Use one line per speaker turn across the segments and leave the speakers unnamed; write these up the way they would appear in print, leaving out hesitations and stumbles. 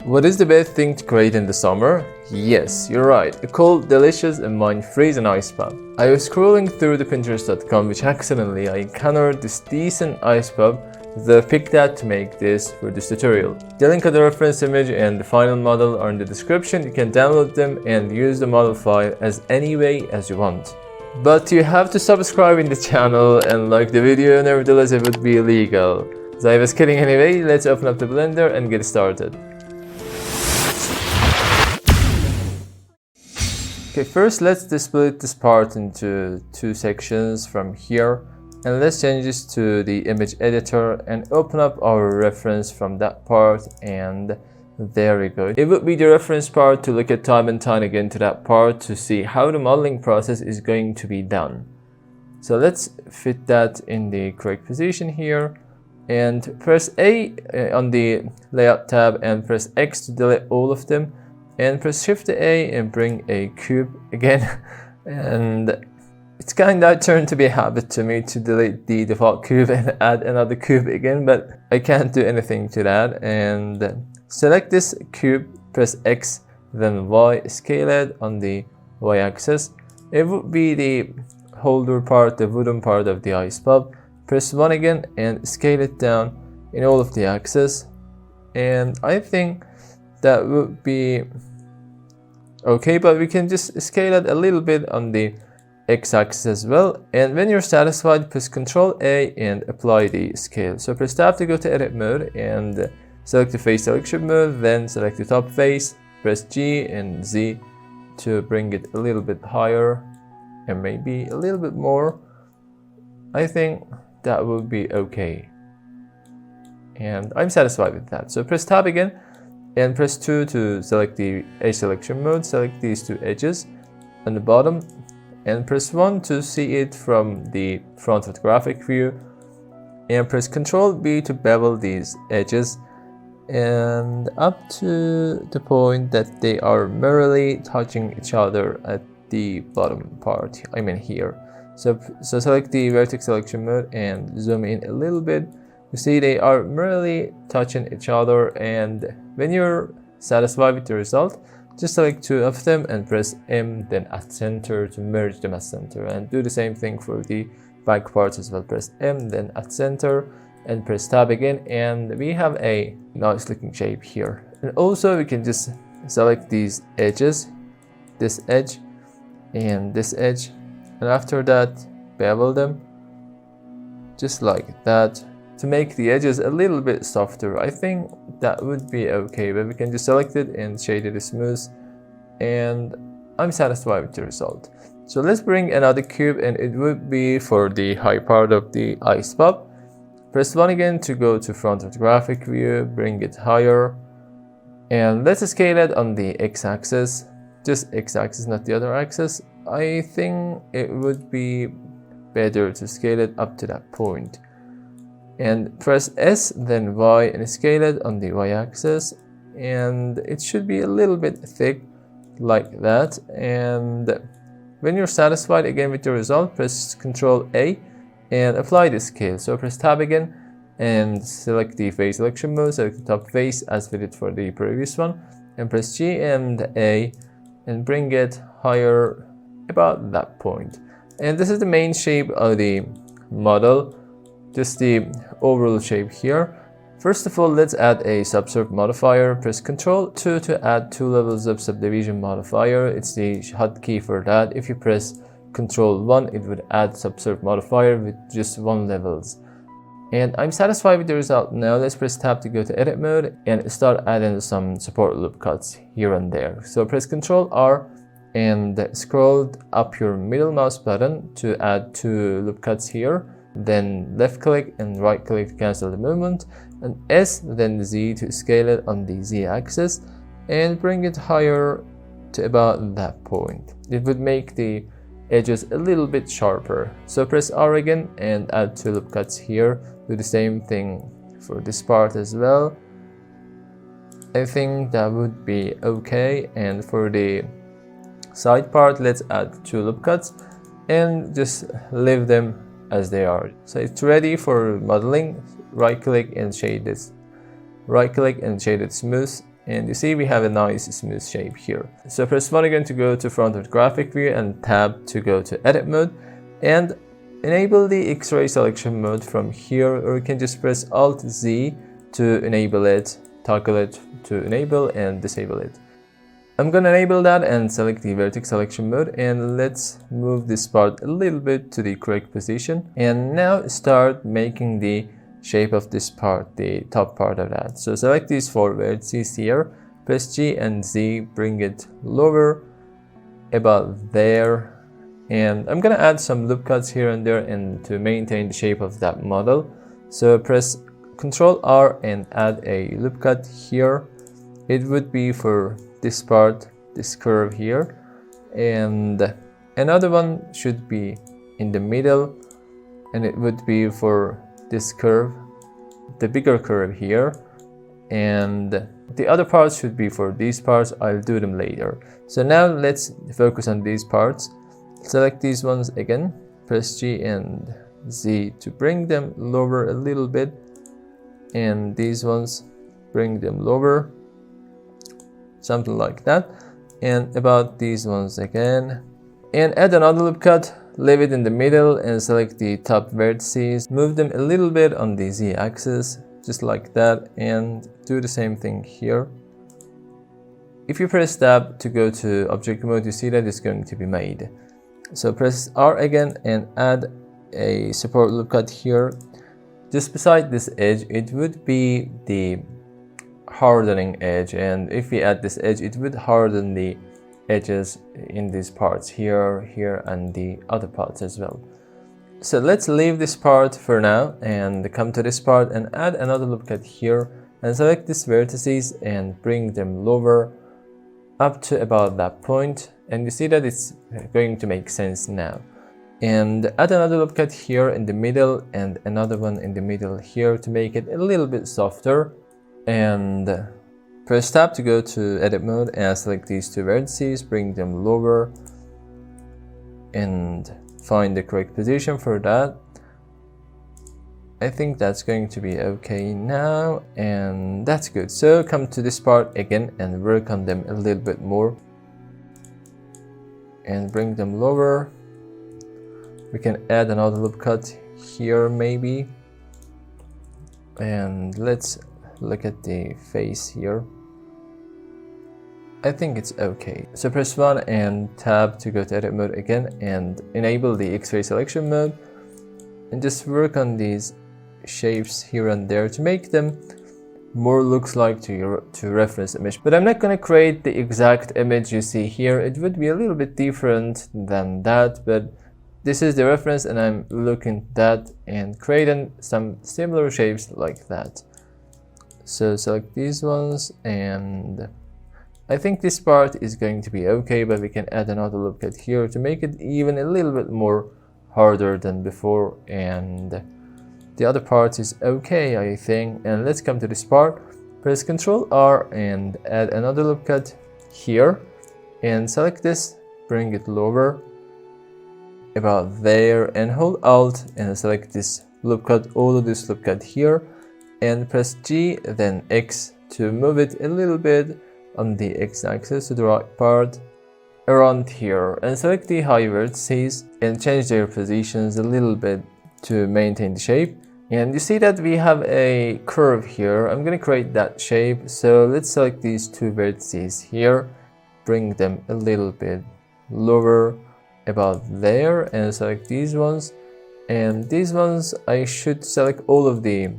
What is the best thing to create in the summer? Yes, you're right, a cold, delicious and mind-freezing ice pub. I was scrolling through the Pinterest.com which accidentally I encountered this decent ice pub that I picked out to make this for this tutorial. The link of the reference image and the final model are in the description. You can download them and use the model file as any way as you want. But you have to subscribe in the channel and like the video, nevertheless it would be illegal. So I was kidding anyway, let's open up the blender and get started. Okay, first let's split this part into two sections from here, and let's change this to the image editor and open up our reference from that part, and there we go. It would be the reference part to look at time and time again to that part to see how the modeling process is going to be done. So let's fit that in the correct position here and press A on the layout tab and press X to delete all of them. And press Shift A and bring a cube again. And it's kind of turned to be a habit to me to delete the default cube and add another cube again, but I can't do anything to that. And select this cube, press X, then Y, scale it on the Y axis. It would be the holder part, the wooden part of the ice pub. Press 1 again and scale it down in all of the axes. And I think that would be okay, but we can just scale it a little bit on the x-axis as well. And when you're satisfied, press Ctrl A and apply the scale. So press tab to go to edit mode and select the face selection mode, then select the top face, press G and Z to bring it a little bit higher and maybe a little bit more. I think that would be okay. And I'm satisfied with that. So press tab again and press 2 to select the edge selection mode. Select these two edges on the bottom and press 1 to see it from the front photographic view, and press Ctrl B to bevel these edges and up to the point that they are merely touching each other at the bottom part, I mean here. So select the vertex selection mode and zoom in a little bit. You see they are merely touching each other, and when you're satisfied with the result, just select two of them and press M, then at center to merge them at center, and do the same thing for the back parts as well. Press M, then at center and press tab again, and we have a nice looking shape here. And also we can just select these edges, this edge and this edge, and after that bevel them just like that to make the edges a little bit softer. I think that would be okay, but we can just select it and shade it smooth, and I'm satisfied with the result. So let's bring another cube, and it would be for the high part of the ice pub. Press 1 again to go to front photographic view, bring it higher, and let's scale it on the x-axis, just x-axis, not the other axis. I think it would be better to scale it up to that point. And press S, then Y, and scale it on the y-axis, and it should be a little bit thick like that. And when you're satisfied again with the result, press Ctrl A and apply the scale. So press tab again and select the face selection mode, select the top face as we did for the previous one, and press G and A and bring it higher about that point. And this is the main shape of the model, just the overall shape here. First of all, let's add a subsurf modifier. Press Ctrl 2 to add 2 levels of subdivision modifier. It's the hotkey for that. If you press Ctrl 1, it would add subsurf modifier with just 1 levels. And I'm satisfied with the result now. Let's press tab to go to edit mode and start adding some support loop cuts here and there. So press Ctrl R and scroll up your middle mouse button to add 2 loop cuts here. Then left click and right click to cancel the movement, and S then Z to scale it on the Z axis and bring it higher to about that point. It would make the edges a little bit sharper. So press R again and add 2 loop cuts here. Do the same thing for this part as well. I think that would be okay. And for the side part, let's add 2 loop cuts and just leave them as they are. So it's ready for modeling. Right click and shade this. Right click and shade it smooth, and you see we have a nice smooth shape here. So press 1 again to go to front of the graphic view and tab to go to edit mode and enable the X-ray selection mode from here, or you can just press Alt Z to enable it, toggle it to enable and disable it. I'm gonna enable that and select the vertex selection mode, and let's move this part a little bit to the correct position, and now start making the shape of this part, the top part of that. So select these 4 vertices here, press G and Z, bring it lower about there, and I'm gonna add some loop cuts here and there and to maintain the shape of that model. So press Ctrl R and add a loop cut here. It would be for this part, this curve here, and another one should be in the middle, and it would be for this curve, the bigger curve here, and the other parts should be for these parts. I'll do them later. So now let's focus on these parts. Select these ones again, press G and Z to bring them lower a little bit, and these ones bring them lower, something like that, and about these ones again, and add another loop cut, leave it in the middle and select the top vertices, move them a little bit on the Z axis, just like that, and do the same thing here. If you press tab to go to object mode, you see that it's going to be made. So press R again and add a support loop cut here. Just beside this edge, it would be the hardening edge, and if we add this edge, it would harden the edges in these parts here, here, and the other parts as well. So let's leave this part for now and come to this part and add another loop cut here and select these vertices and bring them lower up to about that point, and you see that it's going to make sense now. And add another loop cut here in the middle and another one in the middle here to make it a little bit softer, and press tab to go to edit mode and select these 2 vertices, bring them lower and find the correct position for that. I think that's going to be okay now, and that's good. So come to this part again and work on them a little bit more and bring them lower. We can add another loop cut here maybe, and let's look at the face here. I think it's okay. So press 1 and tab to go to edit mode again and enable the X-ray selection mode, and just work on these shapes here and there to make them more looks like to your reference image. But I'm not going to create the exact image you see here. It would be a little bit different than that, but this is the reference and I'm looking at that and creating some similar shapes like that. So select these ones, and I think this part is going to be okay, but we can add another loop cut here to make it even a little bit more harder than before, and the other part is okay, I think. And let's come to this part, press Ctrl R and add another loop cut here and select this, bring it lower about there, and hold Alt and select this loop cut, all of this loop cut here, and press G then X to move it a little bit on the X-axis to the right part around here, and select the high vertices and change their positions a little bit to maintain the shape. And you see that we have a curve here. I'm going to create that shape, so let's select these 2 vertices here, bring them a little bit lower about there, and select these ones, and these ones I should select all of the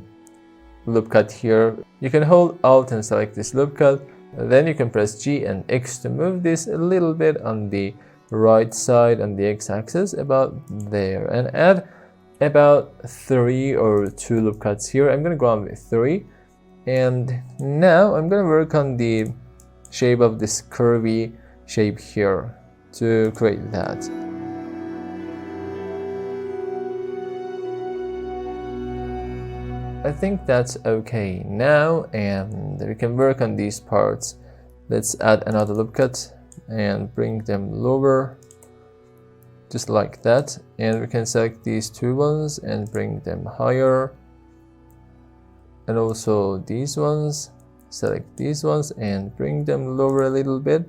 loop cut here. You can hold Alt and select this loop cut, then you can press G and X to move this a little bit on the right side on the X-axis about there, and add about 3 or 2 loop cuts here. I'm going to go on with 3, and now I'm going to work on the shape of this curvy shape here to create that. I think that's okay now, and we can work on these parts. Let's add another loop cut and bring them lower, just like that, and we can select these 2 ones and bring them higher, and also these ones, select these ones and bring them lower a little bit.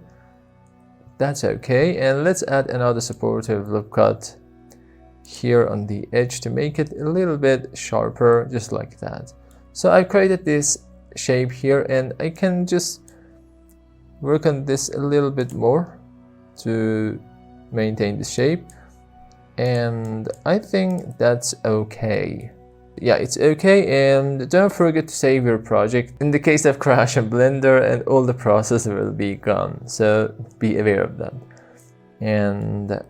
That's okay. And let's add another supportive loop cut here on the edge to make it a little bit sharper, just like that. So I created this shape here, and I can just work on this a little bit more to maintain the shape, and I think that's okay. Yeah, it's okay. And don't forget to save your project. In the case of crash in Blender, and all the process will be gone, so be aware of that. And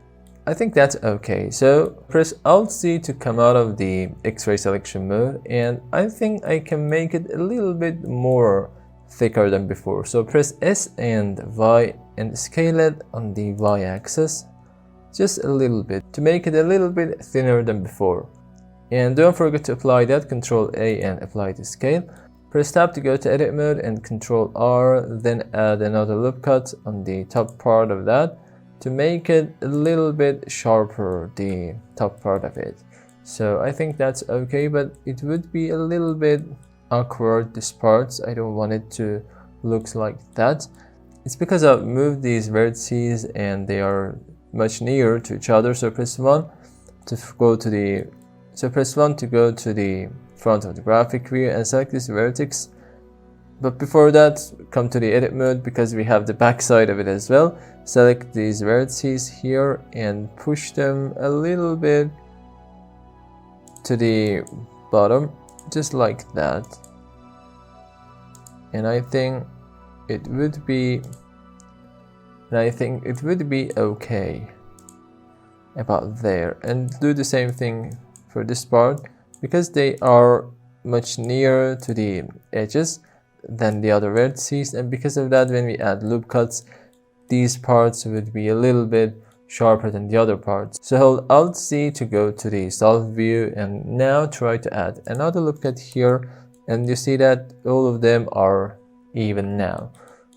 I think that's okay. So press Alt-C to come out of the X-ray selection mode, and I think I can make it a little bit more thicker than before. So press S and Y and scale it on the Y axis just a little bit to make it a little bit thinner than before. And don't forget to apply that, Ctrl A and apply the scale. Press Tab to go to edit mode and Ctrl R, then add another loop cut on the top part of that to make it a little bit sharper, the top part of it. So I think that's okay, but it would be a little bit awkward, this part. I don't want it to look like that. It's because I've moved these vertices and they are much nearer to each other. So press 1 to go to the front of the graphic view and select this vertex. But before that, come to the edit mode because we have the back side of it as well. Select these vertices here and push them a little bit to the bottom, just like that. And I think it would be okay about there. And do the same thing for this part because they are much nearer to the edges than the other vertices, and because of that, when we add loop cuts, these parts would be a little bit sharper than the other parts. So hold Alt-C to go to the solve view, and now try to add another loop cut here, and you see that all of them are even now.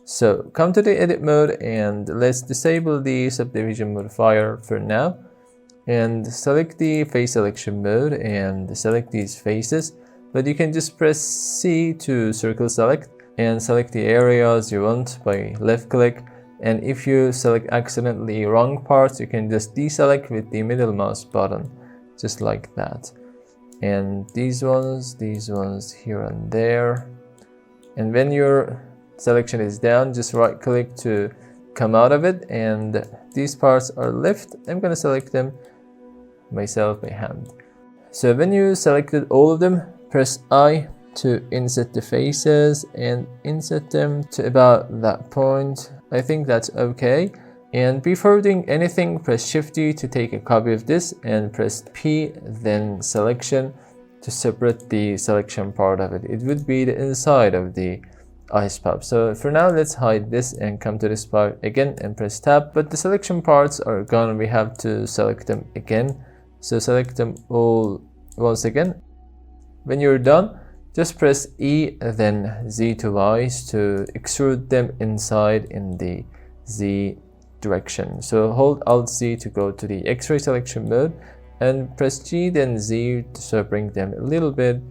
So come to the edit mode and let's disable the subdivision modifier for now, and select the face selection mode and select these faces. But you can just press C to circle select and select the areas you want by left click. And if you select accidentally wrong parts, you can just deselect with the middle mouse button, just like that. And these ones here and there. And when your selection is down, just right click to come out of it, and these parts are left. I'm gonna select them myself by hand. So when you selected all of them, press I to inset the faces and inset them to about that point. I think that's okay. And before doing anything, press Shift D to take a copy of this and press P, then selection to separate the selection part of it. It would be the inside of the ice pop. So for now, let's hide this and come to this part again and press Tab. But the selection parts are gone. We have to select them again. So select them all once again. When you're done, just press E, then Z to Y to extrude them inside in the Z direction. So hold Alt-Z to go to the X-ray selection mode and press G, then Z to bring them a little bit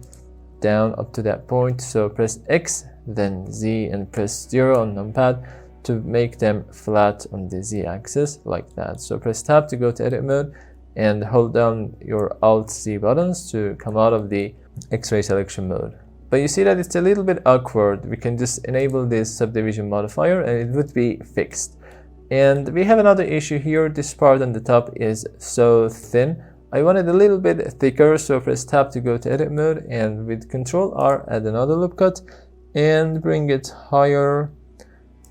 down up to that point. So press X, then Z, and press 0 on numpad to make them flat on the Z axis, like that. So press Tab to go to edit mode and hold down your Alt-Z buttons to come out of the X-ray selection mode. But you see that it's a little bit awkward. We can just enable this subdivision modifier and it would be fixed. And we have another issue here. This part on the top is so thin. I want it a little bit thicker, so press Tab to go to edit mode and with Ctrl R add another loop cut and bring it higher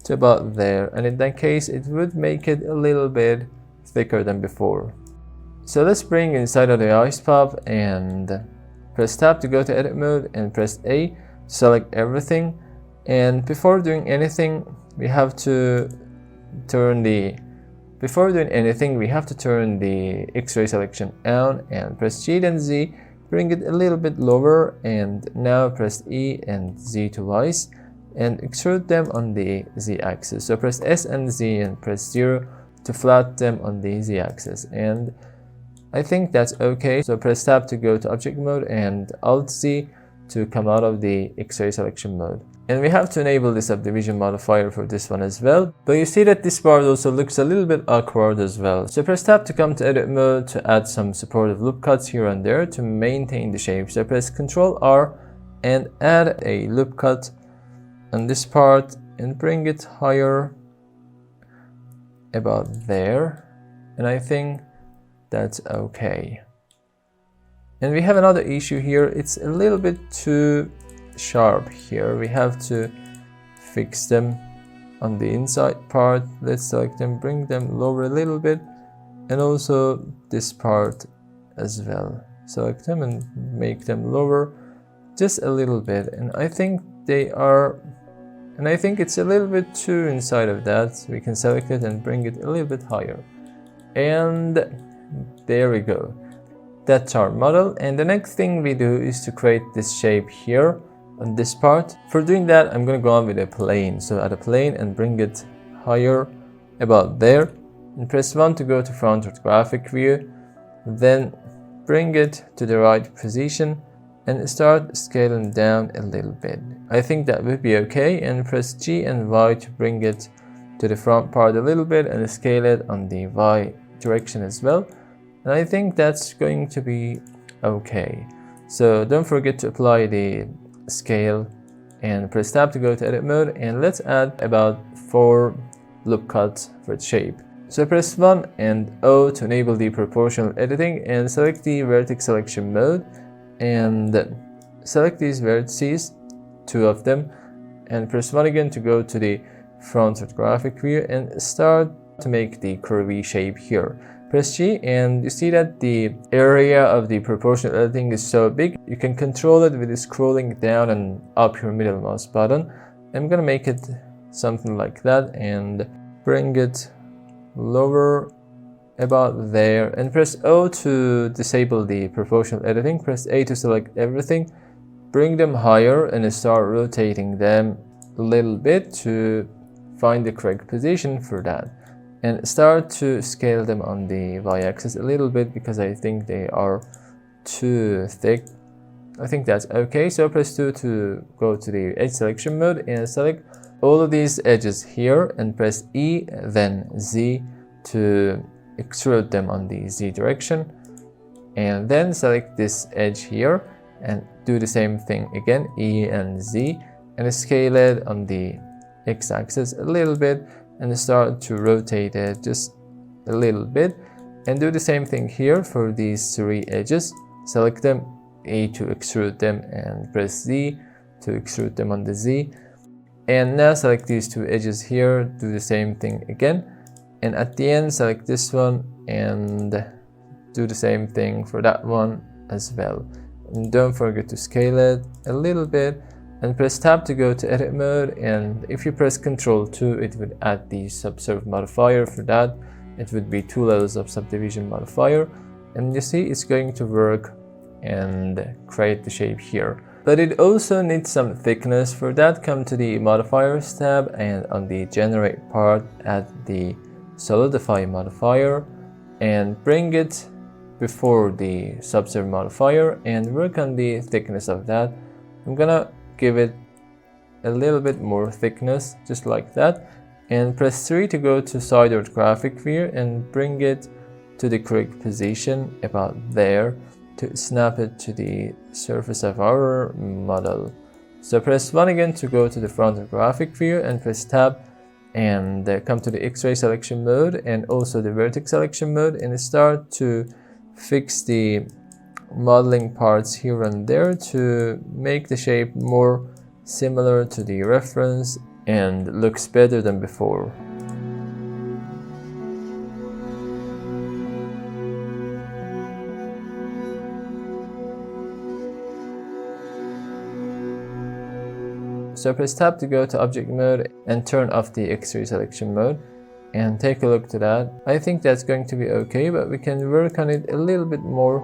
to about there. And in that case, it would make it a little bit thicker than before. So let's bring inside of the ice pop and press Tab to go to edit mode and press A to select everything. And before doing anything, we have to turn the X-ray selection on and press G and Z, bring it a little bit lower, and now press E and Z to Y's and extrude them on the Z axis. So press S and Z and press 0 to flat them on the Z axis. And I think that's okay. So press Tab to go to object mode and Alt-Z to come out of the X-ray selection mode. And we have to enable the subdivision modifier for this one as well. But you see that this part also looks a little bit awkward as well. So press tab to come to edit mode to add some supportive loop cuts here and there to maintain the shape. So press Ctrl R and add a loop cut on this part and bring it higher about there. And I think that's okay. And we have another issue here. It's a little bit too sharp here. We have to fix them on the inside part. Let's select them, bring them lower a little bit, and also this part as well. Select them and make them lower just a little bit. And I think they are, and I think it's a little bit too inside of that. So we can select it and bring it a little bit higher. And there we go. That's our model. And the next thing we do is to create this shape here on this part. For doing that, I'm going to go on with a plane. So add a plane and bring it higher about there. And press 1 to go to front orthographic view. Then bring it to the right position and start scaling down a little bit. I think that would be okay. And press G and Y to bring it to the front part a little bit and scale it on the Y direction as well. And I think that's going to be okay. So don't forget to apply the scale and press tab to go to edit mode, and let's add about 4 loop cuts for the shape. So press 1 and O to enable the proportional editing and select the vertex selection mode and select these vertices, 2 of them, and press 1 again to go to the front orthographic view and start to make the curvy shape here. Press G and you see that the area of the proportional editing is so big. You can control it with scrolling down and up your middle mouse button. I'm gonna make it something like that and bring it lower about there, and press O to disable the proportional editing. Press A to select everything, bring them higher and start rotating them a little bit to find the correct position for that. And start to scale them on the y-axis a little bit because I think they are too thick. I think that's okay. So press 2 to go to the edge selection mode and select all of these edges here and press E then Z to extrude them on the Z direction. And then select this edge here and do the same thing again, E and Z, and scale it on the x-axis a little bit and start to rotate it just a little bit, and do the same thing here for these 3 edges. Select them, A to extrude them, and press Z to extrude them on the Z. And now select these 2 edges here, do the same thing again, and at the end select this one and do the same thing for that one as well. And don't forget to scale it a little bit and press tab to go to edit mode, and if you press Ctrl 2 it would add the subsurf modifier. For that it would be 2 levels of subdivision modifier, and you see it's going to work and create the shape here. But it also needs some thickness. For that, come to the modifiers tab and on the generate part add the solidify modifier and bring it before the subsurf modifier and work on the thickness of that. I'm gonna give it a little bit more thickness, just like that, and press 3 to go to side orthographic view and bring it to the correct position about there to snap it to the surface of our model. So press 1 again to go to the front orthographic view and press tab and come to the X-ray selection mode and also the vertex selection mode and start to fix the modeling parts here and there to make the shape more similar to the reference and looks better than before. So press tab to go to object mode and turn off the X-ray selection mode and take a look to that. I think that's going to be okay, but we can work on it a little bit more.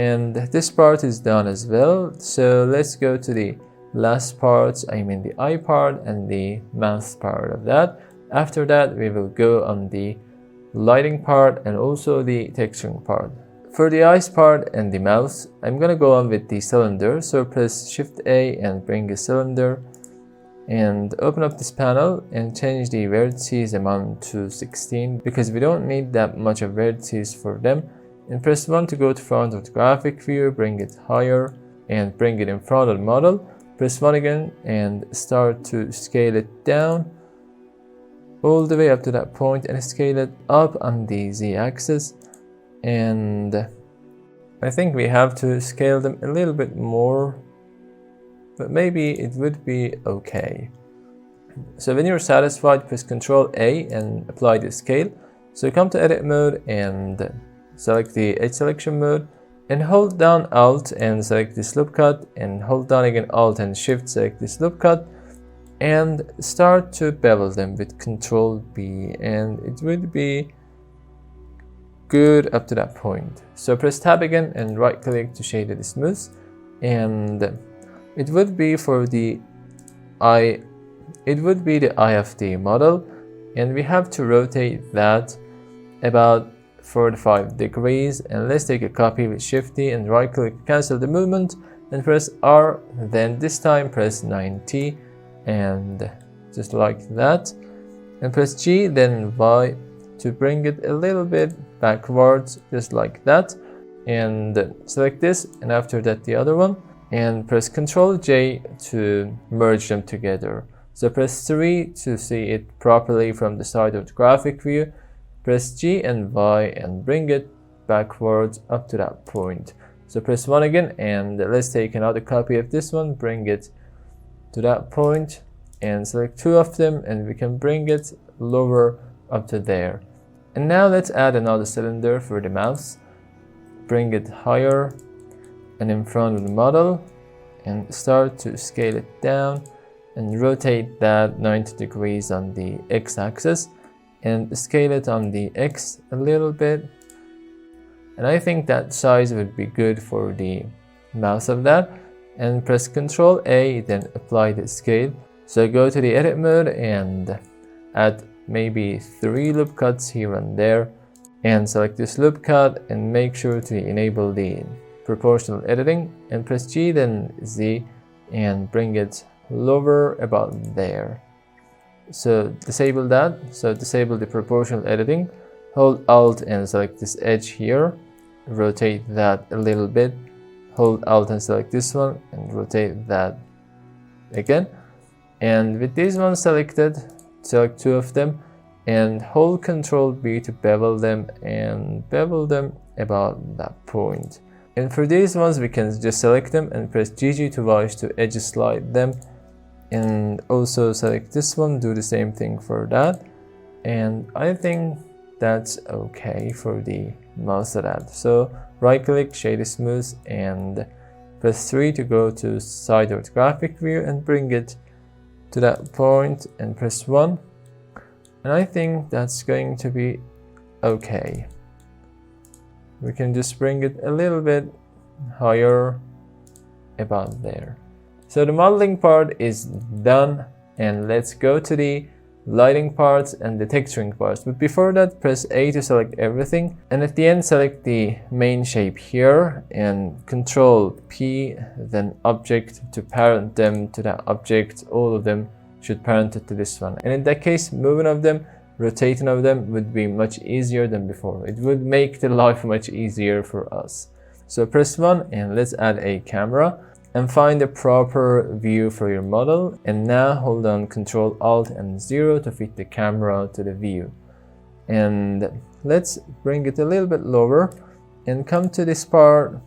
And this part is done as well. So let's go to the last parts, I mean the eye part and the mouth part of that. After that, we will go on the lighting part and also the texturing part. For the eyes part and the mouth, I'm gonna go on with the cylinder. So press Shift A and bring a cylinder and open up this panel and change the vertices amount to 16 because we don't need that much of vertices for them. And press 1 to go to front of the graphic view, bring it higher and bring it in front of the model. Press 1 again and start to scale it down all the way up to that point and scale it up on the Z-axis. And I think we have to scale them a little bit more, but maybe it would be okay. So when you're satisfied, press Ctrl A and apply the scale. So come to edit mode and select the edge selection mode and hold down Alt and select this loop cut, and hold down again Alt and Shift, select this loop cut, and start to bevel them with Ctrl B, and it would be good up to that point. So press Tab again and right click to shade it smooth, and it would be for the eye, it would be the eye of the model, and we have to rotate that about 45 degrees. And let's take a copy with Shift D and right click, cancel the movement and press R, then this time press 90 and just like that, and press G then Y to bring it a little bit backwards just like that, and select this and after that the other one, and press Ctrl J to merge them together. So press 3 to see it properly from the side of the graphic view. Press G and Y and bring it backwards up to that point. So press 1 again and let's take another copy of this one, bring it to that point and select 2 of them and we can bring it lower up to there. And now let's add another cylinder for the mouse. Bring it higher and in front of the model and start to scale it down and rotate that 90 degrees on the X-axis and scale it on the X a little bit. And I think that size would be good for the mouse of that. And press Ctrl A, then apply the scale. So go to the edit mode and add maybe 3 loop cuts here and there, and select this loop cut and make sure to enable the proportional editing and press G then Z and bring it lower about there. So disable that. So disable the proportional editing, hold Alt and select this edge here, rotate that a little bit, hold Alt and select this one and rotate that again. And with these ones selected, select 2 of them and hold Ctrl B to bevel them and bevel them about that point. And for these ones we can just select them and press GG to wash to edge slide them, and also select this one, do the same thing for that. And I think that's okay for the mouse of that. So right click, shade smooth and press 3 to go to side of the graphic view and bring it to that point and press 1. And I think that's going to be okay. We can just bring it a little bit higher about there. So the modeling part is done, and let's go to the lighting parts and the texturing parts. But before that, press A to select everything, and at the end select the main shape here and Ctrl P, then object to parent them to that object. All of them should parent it to this one, and in that case moving of them, rotating of them would be much easier than before. It would make the life much easier for us. So press 1 and let's add a camera and find the proper view for your model, and now hold on Ctrl Alt and 0 to fit the camera to the view. And let's bring it a little bit lower and come to this part,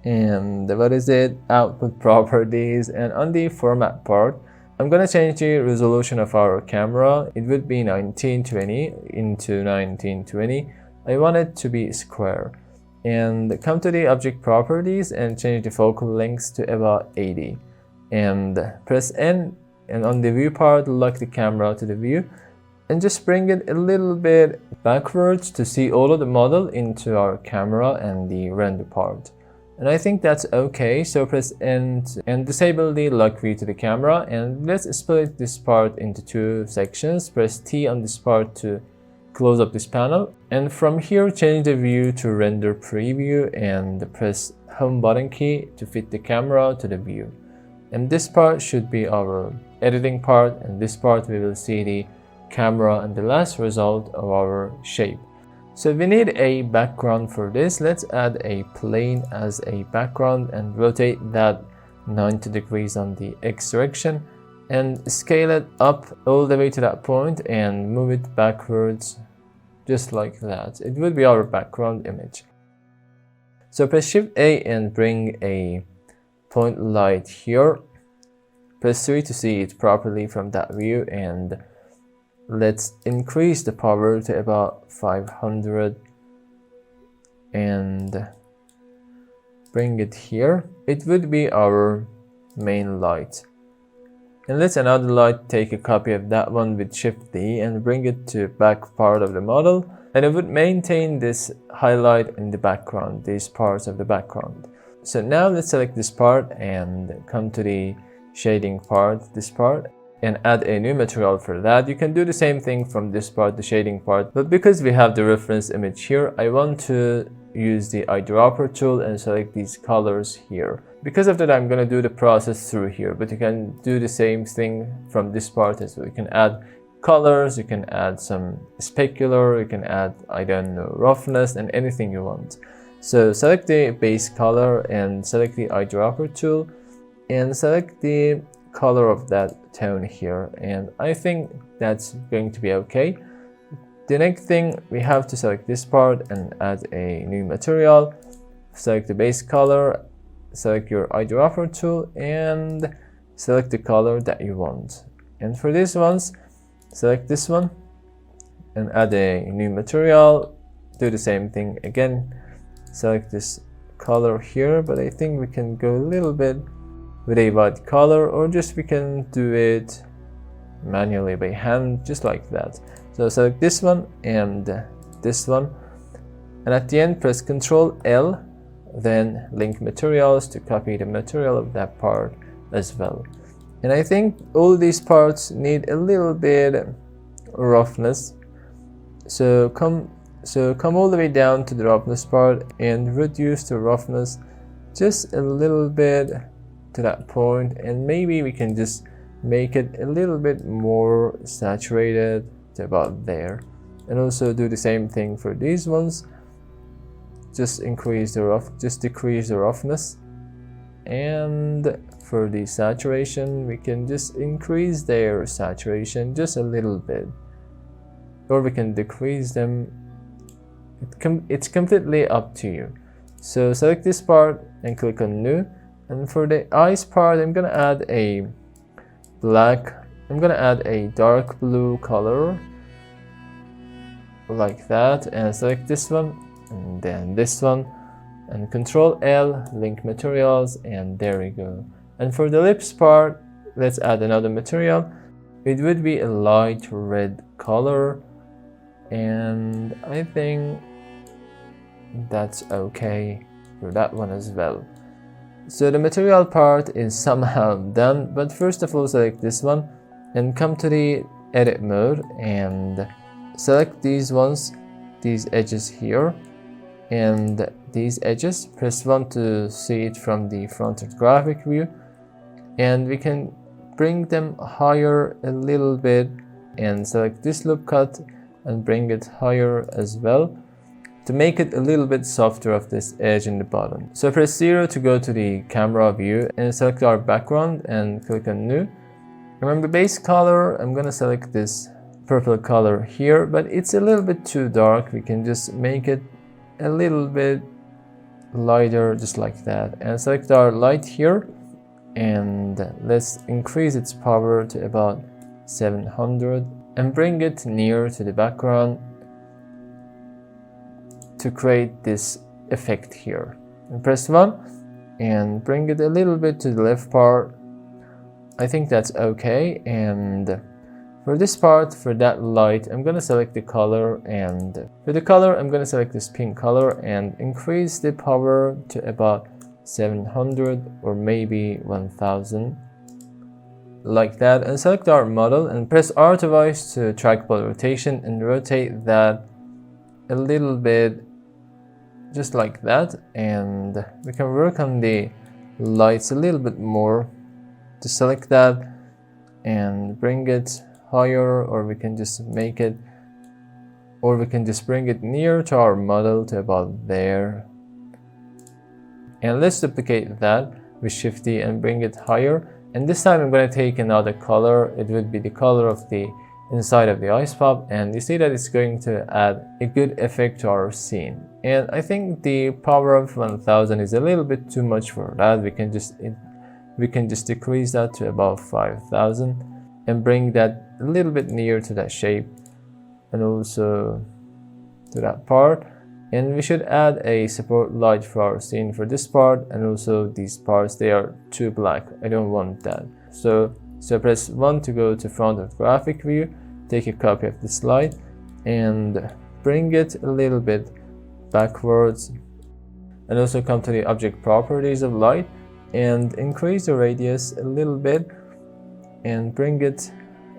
and what is it, output properties, and on the format part I'm gonna change the resolution of our camera. It would be 1920 into 1920. I want it to be square. And come to the object properties and change the focal length to about 80. And press N, and on the view part, lock the camera to the view. And just bring it a little bit backwards to see all of the model into our camera and the render part. And I think that's okay. So press End and disable the lock view to the camera. And let's split this part into two sections. Press T on this part to close up this panel. And from here, change the view to render preview and press home button key to fit the camera to the view. And this part should be our editing part. And this part we will see the camera and the last result of our shape. So we need a background for this. Let's add a plane as a background and rotate that 90 degrees on the X direction and scale it up all the way to that point and move it backwards just like that. It will be our background image. So press Shift A and bring a point light here. Press 3 to see it properly from that view, and let's increase the power to about 500 and bring it here. It would be our main light. And let's another light take a copy of that one with Shift D and bring it to back part of the model. And it would maintain this highlight in the background, these parts of the background. So now let's select this part and come to the shading part, this part, and add a new material for that. You can do the same thing from this part, the shading part, but because we have the reference image here, I want to use the eyedropper tool and select these colors here. Because of that, I'm going to do the process through here, but you can do the same thing from this part as well. You can add colors, you can add some specular, you can add, I don't know, roughness and anything you want. So select the base color and select the eyedropper tool and select the color of that tone here, and I think that's going to be okay. The next thing, we have to select this part and add a new material. Select the base color, select your eyedropper tool and select the color that you want. And for these ones, select this one and add a new material. Do the same thing again. Select this color here, but I think we can go a little bit with a white color, or just we can do it manually by hand, just like that. So select this one and this one, and at the end press Ctrl L, then link materials to copy the material of that part as well. And I think all these parts need a little bit roughness, so come all the way down to the roughness part and reduce the roughness just a little bit to that point, and maybe we can just make it a little bit more saturated to about there. And also do the same thing for these ones. Just decrease the roughness. And for the saturation, we can just increase their saturation just a little bit, or we can decrease them. It's completely up to you. So select this part and click on New. And for the eyes part, I'm gonna add a dark blue color like that, and select this one and then this one and Ctrl L, link materials, and there we go. And for the lips part, let's add another material. It would be a light red color, and I think that's okay for that one as well. So the material part is somehow done, but first of all select this one and come to the edit mode and select these ones, these edges here and these edges. Press 1 to see it from the front graphic view, and we can bring them higher a little bit and select this loop cut and bring it higher as well to make it a little bit softer of this edge in the bottom. So press 0 to go to the camera view and select our background and click on New. Remember base color, I'm gonna select this purple color here, but it's a little bit too dark. We can just make it a little bit lighter, just like that. And select our light here and let's increase its power to about 700 and bring it near to the background to create this effect here. And press 1 and bring it a little bit to the left part. I think that's okay. And for this part, for that light, I'm gonna select the color, and for the color I'm gonna select this pink color and increase the power to about 700 or maybe 1000, like that, and select our model and press R device to trackball rotation and rotate that a little bit, just like that. And we can work on the lights a little bit more. To select that and bring it higher, or we can just make it, or we can just bring it near to our model to about there. And let's duplicate that with Shift D and bring it higher. And this time I'm going to take another color. It would be the color of the inside of the ice pop, and you see that it's going to add a good effect to our scene. And I think the power of 1000 is a little bit too much for that. We can just decrease that to about 5000 and bring that a little bit near to that shape and also to that part. And we should add a support light for our scene for this part, and also these parts, they are too black. I don't want that. So press 1 to go to front of graphic view, take a copy of this light and bring it a little bit backwards, and also come to the object properties of light and increase the radius a little bit and bring it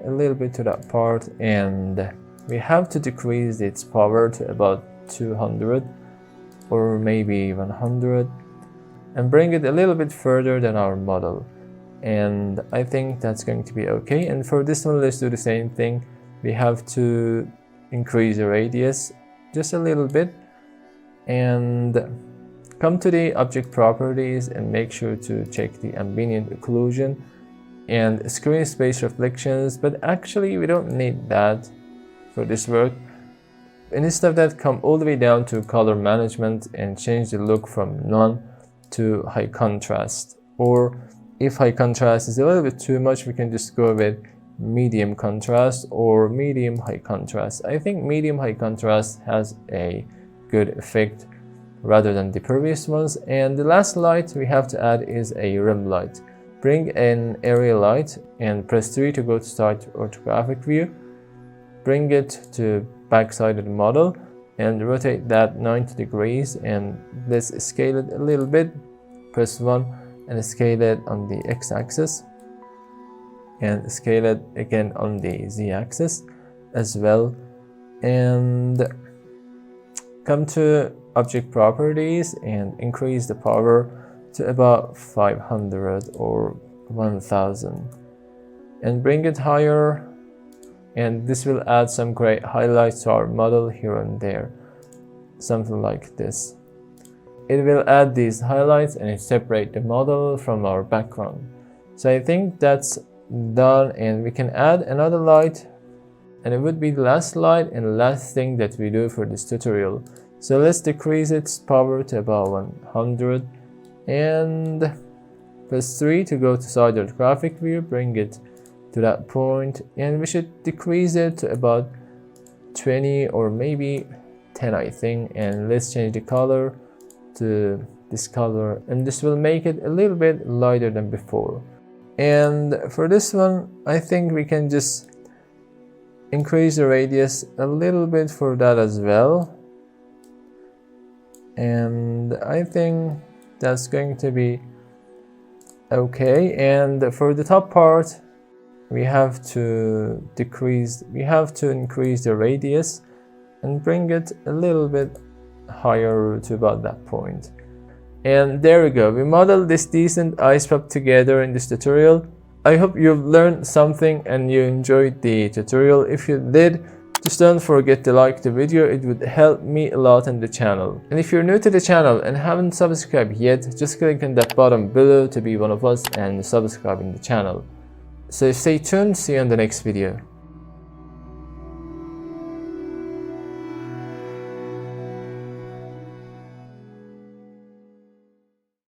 a little bit to that part. And we have to decrease its power to about 200 or maybe 100 and bring it a little bit further than our model. And I think that's going to be okay. And for this one, let's do the same thing. We have to increase the radius just a little bit and come to the object properties and make sure to check the ambient occlusion and screen space reflections, but actually we don't need that for this work. And instead of that, come all the way down to color management and change the look from none to high contrast. Or if high contrast is a little bit too much, we can just go with medium contrast or medium high contrast. I think medium high contrast has a good effect rather than the previous ones. And the last light we have to add is a rim light. Bring an area light and press 3 to go to start orthographic view. Bring it to backside of the model and rotate that 90 degrees, and let's scale it a little bit. Press 1 and scale it on the x-axis and scale it again on the z-axis as well. And come to object properties and increase the power to about 500 or 1000 and bring it higher, and this will add some great highlights to our model here and there, something like this. It will add these highlights and it separate the model from our background. So I think that's done, and we can add another light, and it would be the last light and last thing that we do for this tutorial. So let's decrease its power to about 100 and press 3 to go to side orthographic view, bring it to that point, and we should decrease it to about 20 or maybe 10, I think. And let's change the color to this color, and this will make it a little bit lighter than before. And for this one, I think we can just increase the radius a little bit for that as well. And I think that's going to be okay. And for the top part, we have to increase the radius and bring it a little bit higher to about that point. And there we go, we modeled this decent ice pop together in this tutorial. I hope you've learned something and you enjoyed the tutorial. If you did, just don't forget to like the video, it would help me a lot on the channel. And if you're new to the channel and haven't subscribed yet, just click on that button below to be one of us and subscribe in the channel. So stay tuned, see you on the next video.